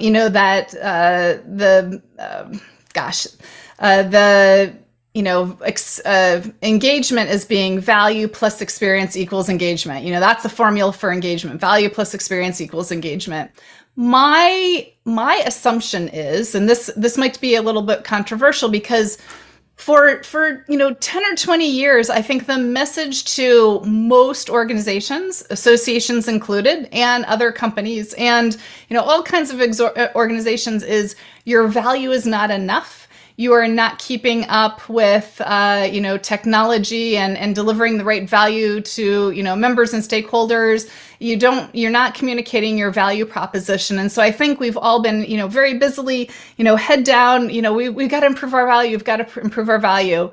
engagement as being value plus experience equals engagement. That's the formula for engagement. Value plus experience equals engagement. My assumption is, and this might be a little bit controversial, because for 10 or 20 years, I think the message to most organizations, associations included, and other companies, and all kinds of organizations, is your value is not enough. You are not keeping up with technology and delivering the right value to members and stakeholders. You're not communicating your value proposition. And so I think we've all been very busily head down. We've got to improve our value. We've got to improve our value.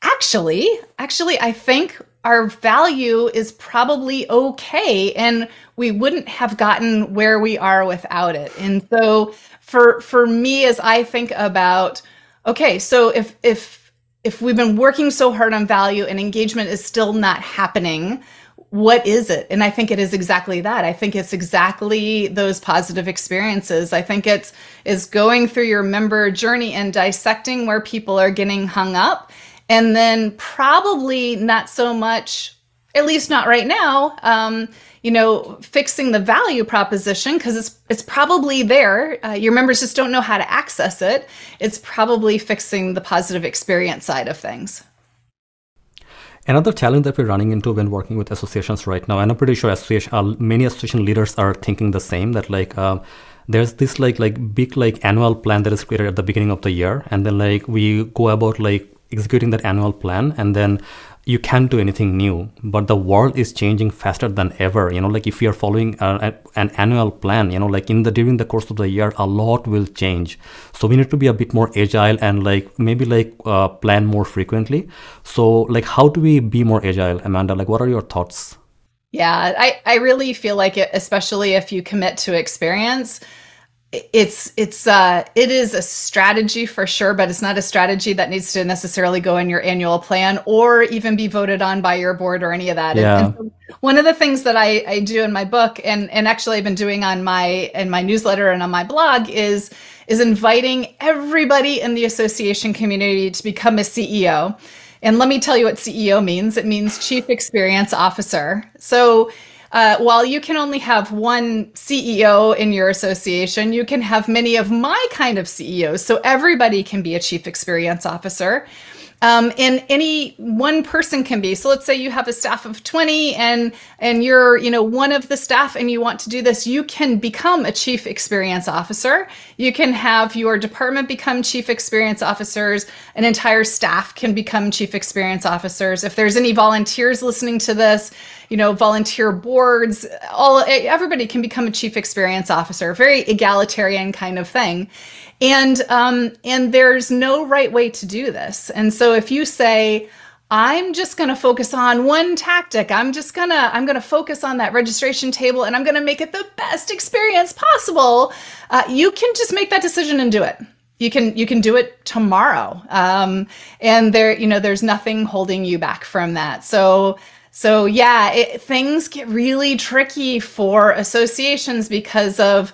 Actually, I think our value is probably okay, and we wouldn't have gotten where we are without it. And so for me, as I think about, okay, so if we've been working so hard on value and engagement is still not happening, what is it? And I think it is exactly that. I think it's exactly those positive experiences. I think it's going through your member journey and dissecting where people are getting hung up, and then probably not so much, at least not right now, fixing the value proposition, because it's probably there. Your members just don't know how to access it. It's probably fixing the positive experience side of things. Another challenge that we're running into when working with associations right now, and I'm pretty sure many association leaders are thinking the same, that there's this big annual plan that is created at the beginning of the year, and then we go about executing that annual plan, and then you can't do anything new. But the world is changing faster than ever. If you're following an annual plan, during the course of the year, a lot will change. So we need to be a bit more agile and plan more frequently. So how do we be more agile, Amanda? What are your thoughts? Yeah, I really feel like it, especially if you commit to experience. It is a strategy for sure, but it's not a strategy that needs to necessarily go in your annual plan or even be voted on by your board or any of that. Yeah. And so one of the things that I do in my book, and actually I've been doing in my newsletter and on my blog, is inviting everybody in the association community to become a CEO. And let me tell you what CEO means. It means Chief Experience Officer. So while you can only have one CEO in your association, you can have many of my kind of CEOs. So everybody can be a Chief Experience Officer. And any one person can be. So let's say you have a staff of 20 and you're, one of the staff and you want to do this, you can become a Chief Experience Officer. You can have your department become Chief Experience Officers. An entire staff can become Chief Experience Officers. If there's any volunteers listening to this, volunteer boards, everybody can become a Chief Experience Officer, very egalitarian kind of thing. And there's no right way to do this. And so if you say, I'm just going to focus on one tactic, I'm going to focus on that registration table, and I'm going to make it the best experience possible, you can just make that decision and do it. You can do it tomorrow. And there's nothing holding you back from that. So yeah, things get really tricky for associations because of,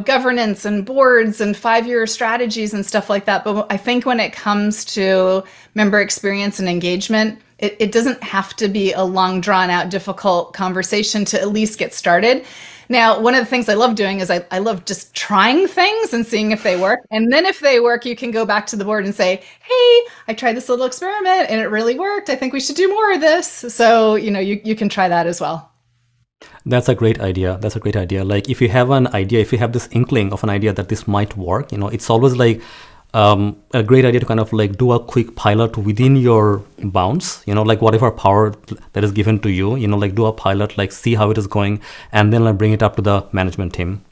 governance and boards and 5-year strategies and stuff like that. But I think when it comes to member experience and engagement, it doesn't have to be a long, drawn out, difficult conversation to at least get started. Now, one of the things I love doing is I love just trying things and seeing if they work. And then if they work, you can go back to the board and say, hey, I tried this little experiment and it really worked. I think we should do more of this. So, you can try that as well. That's a great idea. If you have an idea, if you have this inkling of an idea that this might work, it's always a great idea to kind of do a quick pilot within your bounds, whatever power that is given to you, do a pilot, see how it is going, and then bring it up to the management team.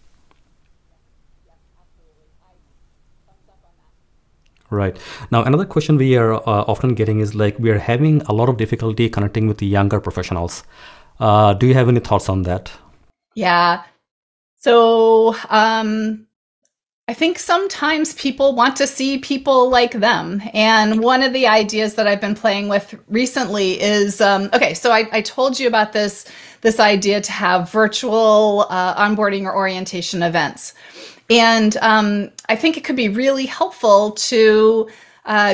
Right. Now, another question we are often getting is we are having a lot of difficulty connecting with the younger professionals. Do you have any thoughts on that? Yeah. So, I think sometimes people want to see people like them. And one of the ideas that I've been playing with recently is, okay, so I told you about this idea to have virtual onboarding or orientation events. And I think it could be really helpful to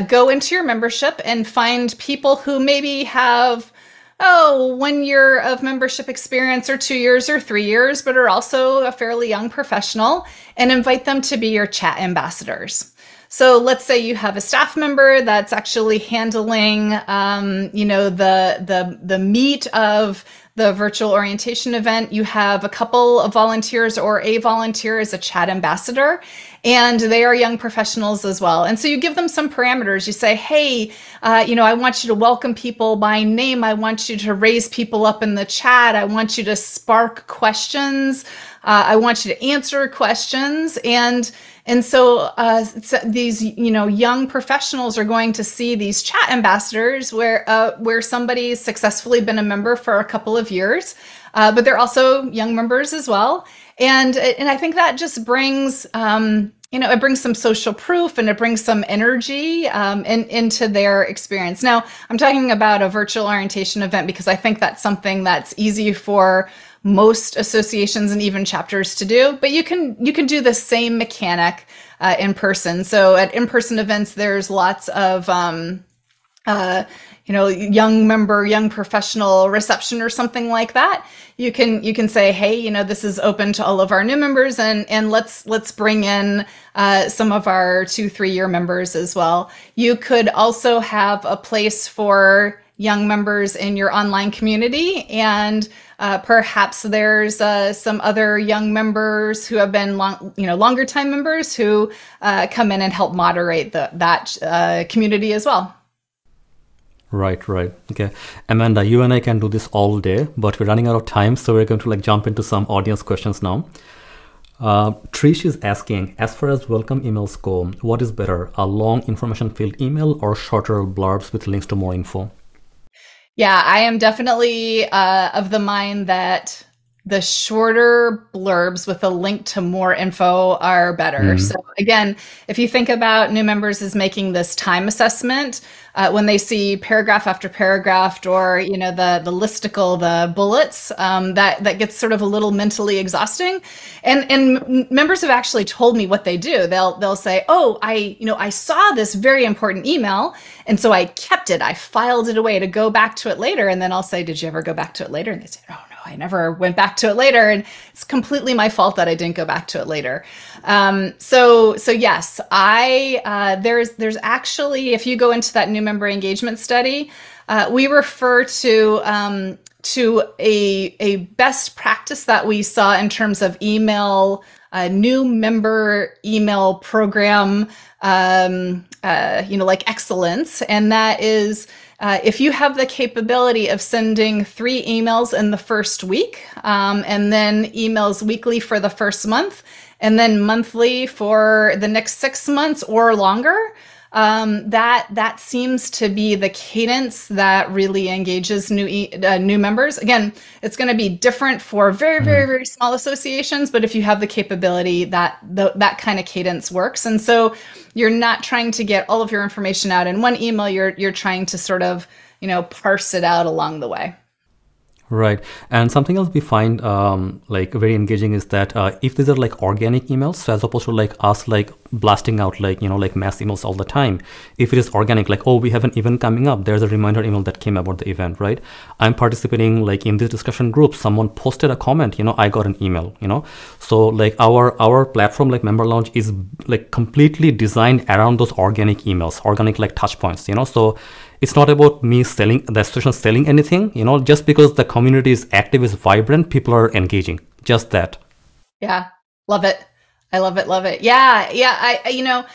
go into your membership and find people who maybe have 1 year of membership experience or 2 years or 3 years, but are also a fairly young professional, and invite them to be your chat ambassadors. So let's say you have a staff member that's actually handling, the meat of the virtual orientation event. You have a couple of volunteers or a volunteer as a chat ambassador, and they are young professionals as well. And so you give them some parameters. You say, hey, I want you to welcome people by name. I want you to raise people up in the chat. I want you to spark questions. I want you to answer questions. And so these, young professionals are going to see these chat ambassadors where somebody's successfully been a member for a couple of years, but they're also young members as well. And I think that just brings, it brings some social proof, and it brings some energy into their experience. Now, I'm talking about a virtual orientation event because I think that's something that's easy for most associations and even chapters to do, but you can do the same mechanic in person. So at in-person events, there's lots of young professional reception or something like that. You can say, hey, this is open to all of our new members, and let's bring in some of our 2-3 year members as well. You could also have a place for young members in your online community, and perhaps there's some other young members who have been longer time members who come in and help moderate that community as well. Right. Okay. Amanda, you and I can do this all day, but we're running out of time, so we're going to jump into some audience questions now. Trish is asking, as far as welcome emails go, what is better, a long information filled email or shorter blurbs with links to more info? Yeah, I am definitely of the mind that the shorter blurbs with a link to more info are better. So again, if you think about new members as making this time assessment, when they see paragraph after paragraph, or the listicle, the bullets, that gets sort of a little mentally exhausting. And members have actually told me what they do. They'll say, oh, I saw this very important email, and so I kept it. I filed it away to go back to it later. And then I'll say, did you ever go back to it later? And they say, oh no, I never went back to it later. And it's completely my fault that I didn't go back to it later. So yes, there's actually, if you go into that new member engagement study, we refer to a best practice that we saw in terms of email, new member email program, excellence. And that is, if you have the capability of sending 3 emails in the first week, and then emails weekly for the first month, and then monthly for the next 6 months or longer, that seems to be the cadence that really engages new members. Again, it's going to be different for very, very, very small associations, but if you have the capability, that kind of cadence works. And so you're not trying to get all of your information out in one email. You're trying to sort of, parse it out along the way. Right. And something else we find very engaging is that if these are organic emails, so as opposed to us blasting out mass emails all the time, if it is organic, we have an event coming up, there's a reminder email that came about the event, right? I'm participating in this discussion group, someone posted a comment, I got an email, so our platform Member Lounge is completely designed around those organic emails, organic touch points, so it's not about me selling, the association selling anything, just because the community is active, is vibrant, people are engaging, just that. Yeah. Love it. I love it. Love it. Yeah.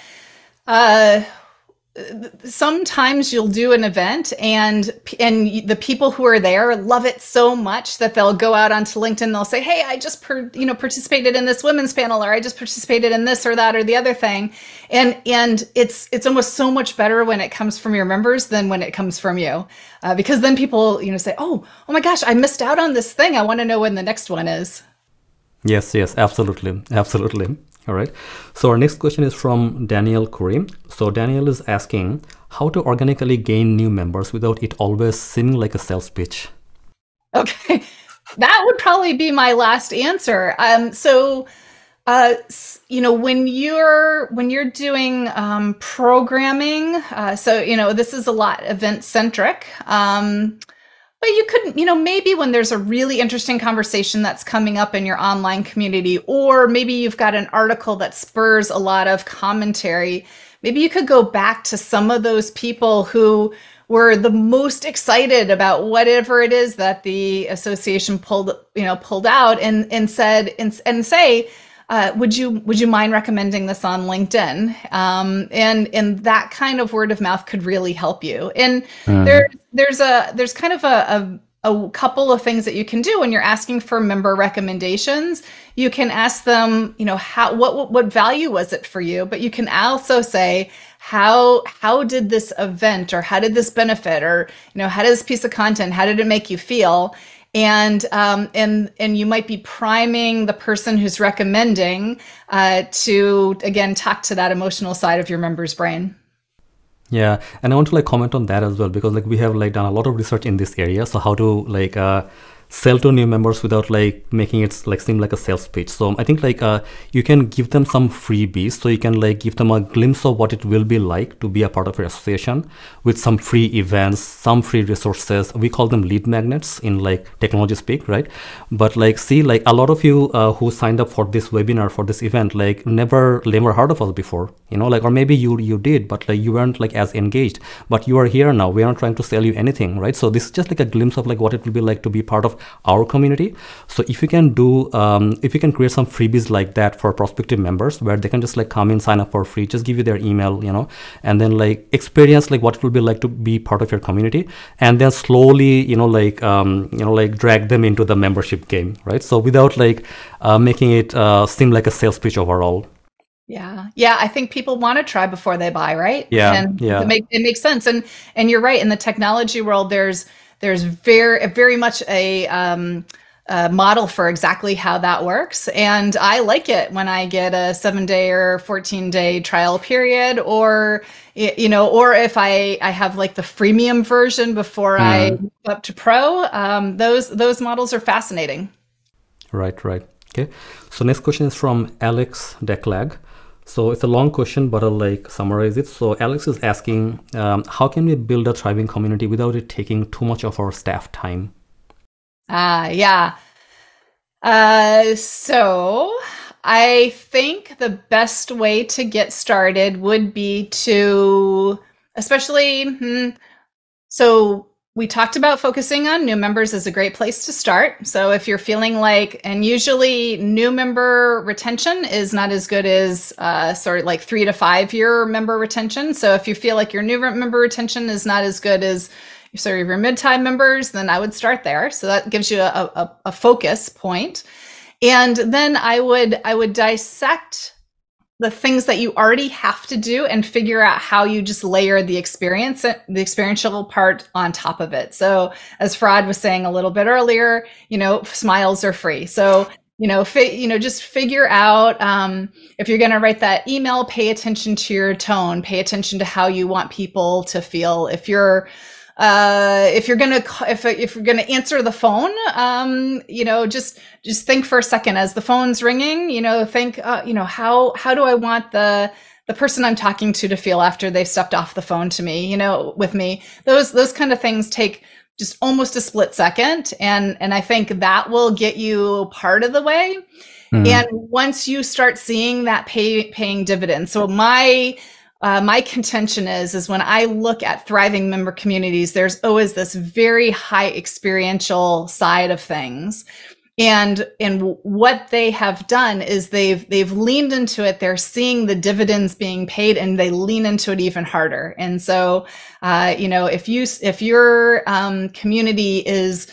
Sometimes you'll do an event and the people who are there love it so much that they'll go out onto LinkedIn. They'll say, hey, I just participated in this women's panel, or I just participated in this or that or the other thing. And it's almost so much better when it comes from your members than when it comes from you, because then people say, oh my gosh, I missed out on this thing. I want to know when the next one is. Yes, absolutely. All right. So our next question is from Daniel Curry. So Daniel is asking how to organically gain new members without it always seeming like a sales pitch. Okay. That would probably be my last answer. So When you're doing programming, so this is a lot event centric. But you could, maybe when there's a really interesting conversation that's coming up in your online community, or maybe you've got an article that spurs a lot of commentary, maybe you could go back to some of those people who were the most excited about whatever it is that the association pulled out and said and say, would you mind recommending this on LinkedIn? And that kind of word of mouth could really help you. And there's kind of a couple of things that you can do when you're asking for member recommendations. You can ask them, what value was it for you? But you can also say, how did this event, or how did this benefit, or how did this piece of content, how did it make you feel? And you might be priming the person who's recommending to, again, talk to that emotional side of your member's brain. Yeah, and I want to comment on that as well, because we have done a lot of research in this area. So how to sell to new members without making it seem like a sales pitch. So I think you can give them some freebies. So you can give them a glimpse of what it will be like to be a part of your association, with some free events, some free resources. We call them lead magnets in technology speak, right? But see, a lot of you who signed up for this webinar, for this event, never heard of us before, or maybe you did, but you weren't as engaged. But you are here now. We aren't trying to sell you anything, right? So this is just a glimpse of what it will be like to be part of our community. So if you can create some freebies like that for prospective members, where they can just come in, sign up for free, just give you their email, and then experience what it will be like to be part of your community, and then slowly drag them into the membership game, right? So without making it seem like a sales pitch overall. Yeah. I think people want to try before they buy, right? Yeah. And yeah. It makes sense. And you're right. In the technology world, there's very much a model for exactly how that works. And I like it when I get a 7-day or 14-day trial period, or if I have the freemium version before I move up to pro. Those models are fascinating. Right. Okay. So next question is from Alex Declag. So it's a long question, but I'll summarize it. So Alex is asking, how can we build a thriving community without it taking too much of our staff time? Yeah. So I think the best way to get started would be to, so we talked about focusing on new members is a great place to start. So if you're feeling and usually new member retention is not as good as sort of 3 to 5 year member retention. So if you feel your new member retention is not as good as sort of your mid-time members, then I would start there. So that gives you a focus point. And then I would dissect the things that you already have to do and figure out how you just layer the experiential part on top of it. So as Farhad was saying a little bit earlier, smiles are free. So, just figure out, if you're going to write that email, pay attention to your tone, pay attention to how you want people to feel. If you're going to answer the phone, just think for a second as the phone's ringing, think, how do I want the person I'm talking to feel after they've stepped off the phone to me, with me. Those kind of things take just almost a split second. And I think that will get you part of the way. And once you start seeing that paying dividends. So my contention is when I look at thriving member communities, there's always this very high experiential side of things. And what they have done is they've leaned into it. They're seeing the dividends being paid, and they lean into it even harder. And so, if your community is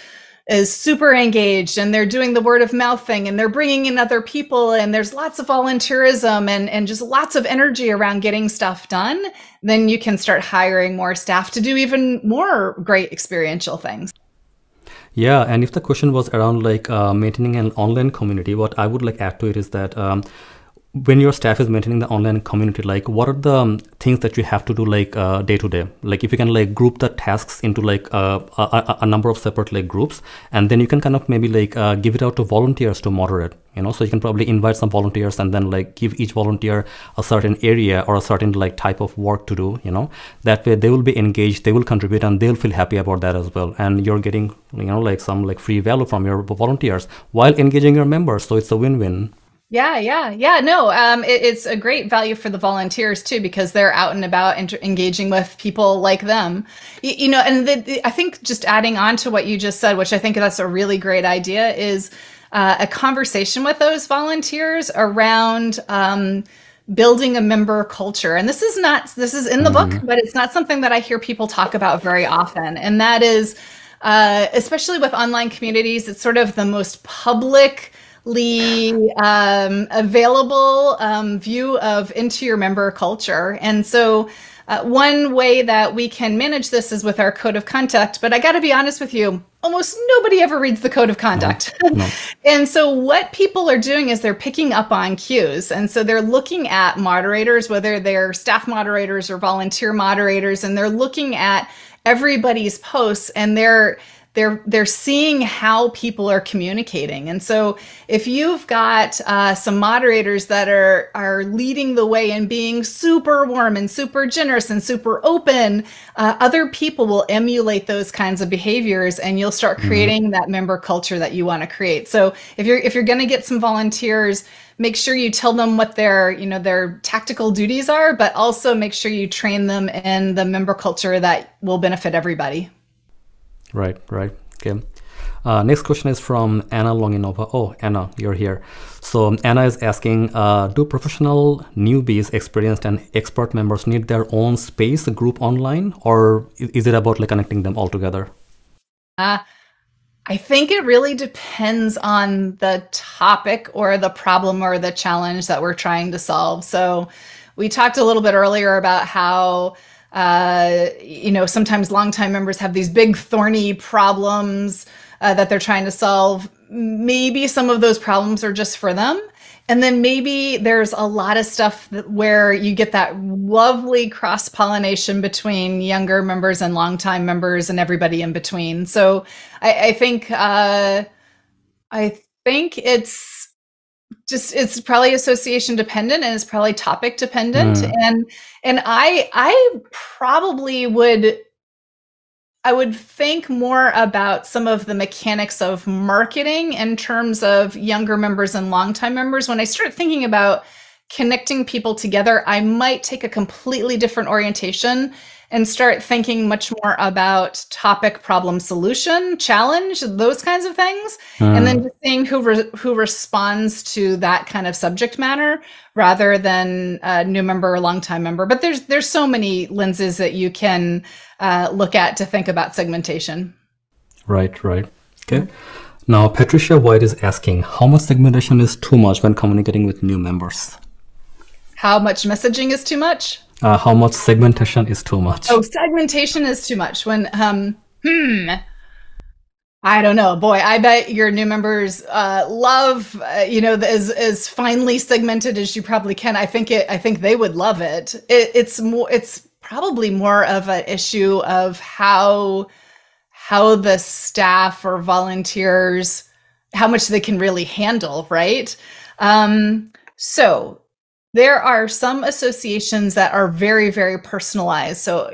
super engaged and they're doing the word of mouth thing and they're bringing in other people and there's lots of volunteerism and just lots of energy around getting stuff done, then you can start hiring more staff to do even more great experiential things. Yeah, and if the question was around maintaining an online community, what I would add to it is that when your staff is maintaining the online community, like what are the things that you have to do like day to day? Like if you can like group the tasks into like a number of separate like groups, and then you can kind of maybe like give it out to volunteers to moderate, so you can probably invite some volunteers and then like give each volunteer a certain area or a certain like type of work to do, that way they will be engaged, they will contribute, and they'll feel happy about that as well. And you're getting, like some like free value from your volunteers while engaging your members. So it's a win-win. Yeah. No, it's a great value for the volunteers too, because they're out and about engaging with people like them, and I think just adding on to what you just said, which I think that's a really great idea, is a conversation with those volunteers around building a member culture. And this is in the book, but it's not something that I hear people talk about very often. And that is, especially with online communities, it's sort of the most public available view of into your member culture. And so one way that we can manage this is with our code of conduct. But I got to be honest with you, almost nobody ever reads the code of conduct. No. And so what people are doing is they're picking up on cues. And so they're looking at moderators, whether they're staff moderators or volunteer moderators, and they're looking at everybody's posts, and they're seeing how people are communicating. And so if you've got some moderators that are leading the way and being super warm and super generous and super open, other people will emulate those kinds of behaviors, and you'll start creating that member culture that you want to create. So if you're going to get some volunteers, make sure you tell them what their tactical duties are, but also make sure you train them in the member culture that will benefit everybody. Right. Okay. Next question is from Anna Longinova. Oh, Anna, you're here. So Anna is asking, do professional newbies, experienced and expert members need their own space, a group online, or is it about like connecting them all together? I think it really depends on the topic or the problem or the challenge that we're trying to solve. So we talked a little bit earlier about how sometimes longtime members have these big thorny problems that they're trying to solve. Maybe some of those problems are just for them. And then maybe there's a lot of stuff where you get that lovely cross-pollination between younger members and longtime members and everybody in between. So I think it's probably association dependent, and it's probably topic dependent. And I probably would think more about some of the mechanics of marketing in terms of younger members and longtime members. When I start thinking about connecting people together, I might take a completely different orientation and start thinking much more about topic, problem, solution, challenge, those kinds of things. And then just seeing who responds to that kind of subject matter rather than a new member or longtime member. But there's so many lenses that you can look at to think about segmentation. Right. Okay. Now, Patricia White is asking, how much segmentation is too much when communicating with new members? How much messaging is too much? How much segmentation is too much? Oh, segmentation is too much. When, I don't know. Boy, I bet your new members love, as finely segmented as you probably can. I think they would love it. It's probably more of an issue of how the staff or volunteers, how much they can really handle, right? So there are some associations that are very, very personalized. So,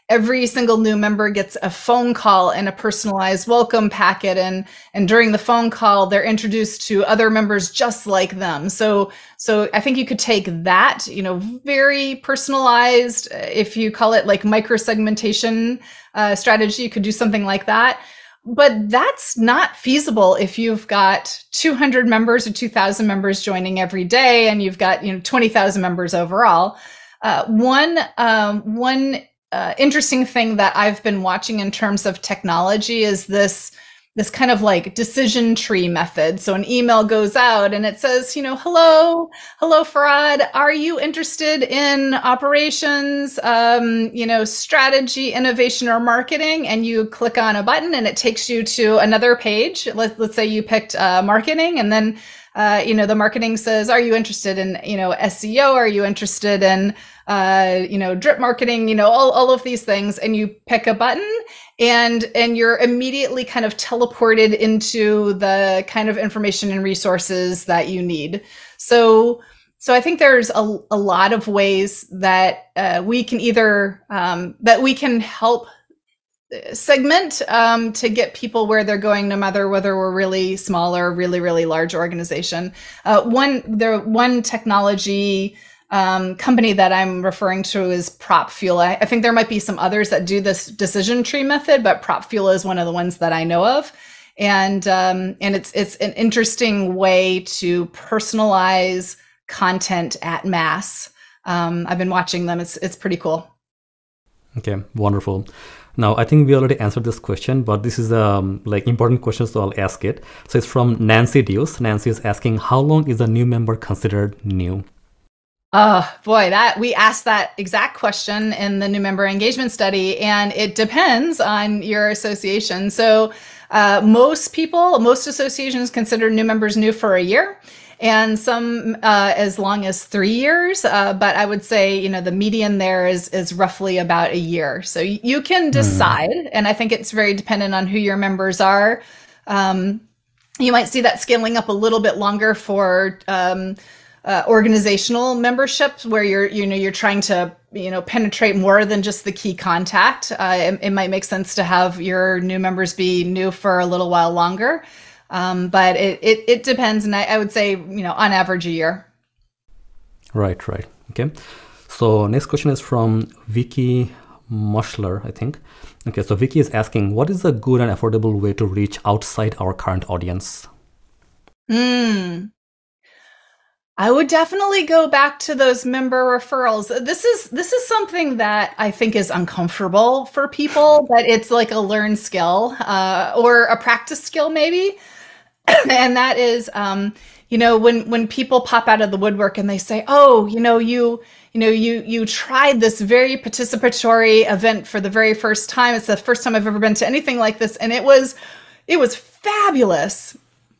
every single new member gets a phone call and a personalized welcome packet. And during the phone call, they're introduced to other members just like them. So I think you could take that, very personalized, if you call it like micro-segmentation strategy, you could do something like that. But that's not feasible if you've got 200 members or 2,000 members joining every day, and you've got 20,000 members overall. One interesting thing that I've been watching in terms of technology is this kind of like decision tree method. So an email goes out and it says, hello, Farad, are you interested in operations, strategy, innovation, or marketing? And you click on a button and it takes you to another page. Let's say you picked marketing, and then the marketing says, are you interested in, SEO? Are you interested in, drip marketing, all of these things, and you pick a button and you're immediately kind of teleported into the kind of information and resources that you need. So I think there's a lot of ways that we can help segment to get people where they're going, no matter whether we're really small or really, really large organization. One technology company that I'm referring to is PropFuel. I think there might be some others that do this decision tree method, but PropFuel is one of the ones that I know of. And it's an interesting way to personalize content at mass. I've been watching them. It's pretty cool. Okay, wonderful. Now, I think we already answered this question, but this is important question, so I'll ask it. So it's from Nancy Deus. Nancy is asking, how long is a new member considered new? Oh boy, we asked that exact question in the new member engagement study, and it depends on your association. So most associations consider new members new for a year, and some as long as 3 years. But I would say, the median there is roughly about a year. So you can decide, and I think it's very dependent on who your members are. You might see that scaling up a little bit longer for organizational memberships, where you're trying to penetrate more than just the key contact. It might make sense to have your new members be new for a little while longer. But it depends, and I would say, on average, a year. Right. Okay. So next question is from Vicky Mushler, I think. Okay, so Vicky is asking, what is a good and affordable way to reach outside our current audience? I would definitely go back to those member referrals. This is something that I think is uncomfortable for people, but it's like a learned skill or a practice skill maybe. And that is, when people pop out of the woodwork and they say, oh, you tried this very participatory event for the very first time. It's the first time I've ever been to anything like this. And it was fabulous.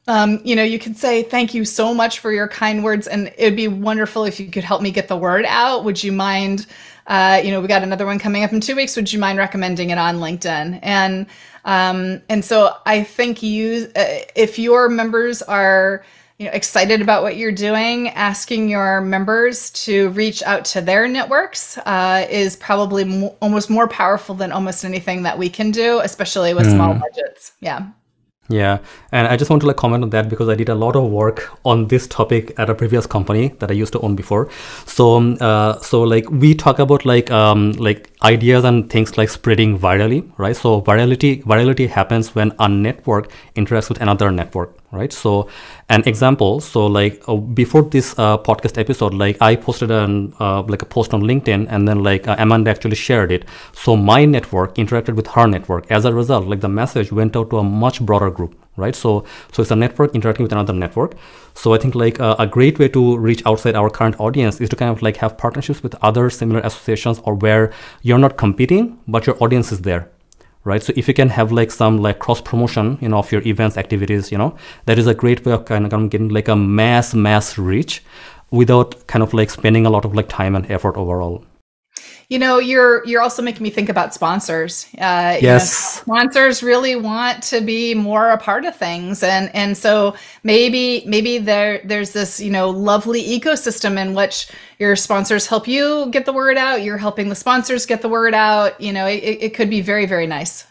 You could say, thank you so much for your kind words. And it'd be wonderful if you could help me get the word out. Would you mind, we got another one coming up in 2 weeks. Would you mind recommending it on LinkedIn? And so I think if your members are, excited about what you're doing, asking your members to reach out to their networks is probably almost more powerful than almost anything that we can do, especially with small budgets. Yeah. Yeah, and I just want to comment on that because I did a lot of work on this topic at a previous company that I used to own before. So we talk about ideas and things like spreading virally, right? So virality happens when a network interacts with another network, right? So an example, before this podcast episode, I posted a post on LinkedIn, and then Amanda actually shared it. So my network interacted with her network. As a result, the message went out to a much broader group, right? So it's a network interacting with another network. So I think a great way to reach outside our current audience is to kind of have partnerships with other similar associations, or where you're not competing, but your audience is there. Right. So if you can have some cross promotion, of your events, activities, that is a great way of kind of getting a mass reach without kind of spending a lot of time and effort overall. You're also making me think about sponsors. Yes. Sponsors really want to be more a part of things. And so maybe there's this, lovely ecosystem in which your sponsors help you get the word out. You're helping the sponsors get the word out. It could be very, very nice.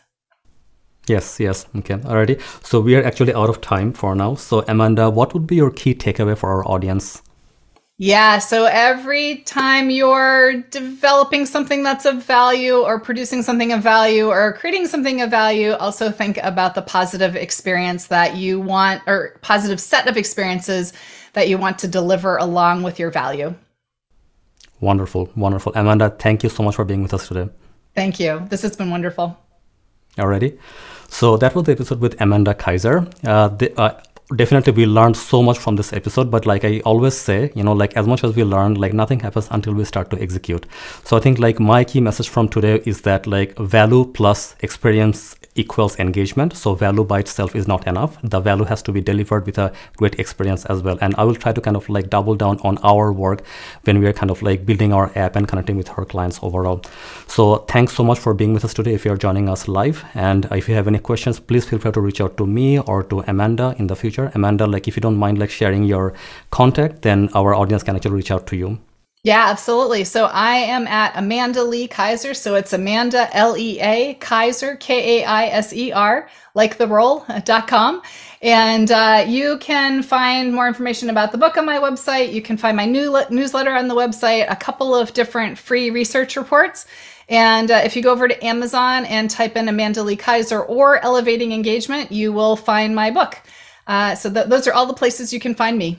Yes. Okay. Alrighty. So we are actually out of time for now. So Amanda, what would be your key takeaway for our audience? Yeah, so every time you're developing something that's of value, or producing something of value, or creating something of value, also think about the positive experience that you want, or positive set of experiences that you want to deliver along with your value. Wonderful. Amanda, thank you so much for being with us today. Thank you. This has been wonderful. Alrighty. So that was the episode with Amanda Kaiser. definitely we learned so much from this episode, but like I always say, like as much as we learn, like nothing happens until we start to execute. So I think like my key message from today is that like value plus experience equals engagement. So value by itself is not enough. The value has to be delivered with a great experience as well. And I will try to kind of like double down on our work when we are kind of like building our app and connecting with our clients overall. So thanks so much for being with us today if you're joining us live. And if you have any questions, please feel free to reach out to me or to Amanda in the future. Amanda, like if you don't mind like sharing your contact, then our audience can actually reach out to you. Yeah, absolutely. So I am at Amanda Lee Kaiser. So it's Amanda Lea Kaiser, Kaiser, like the roll.com. And you can find more information about the book on my website. You can find my newsletter on the website, a couple of different free research reports. And if you go over to Amazon and type in Amanda Lee Kaiser or Elevating Engagement, you will find my book. So those are all the places you can find me.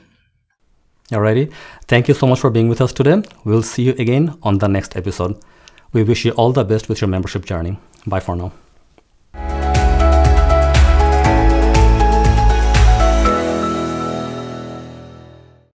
Alrighty. Thank you so much for being with us today. We'll see you again on the next episode. We wish you all the best with your membership journey. Bye for now.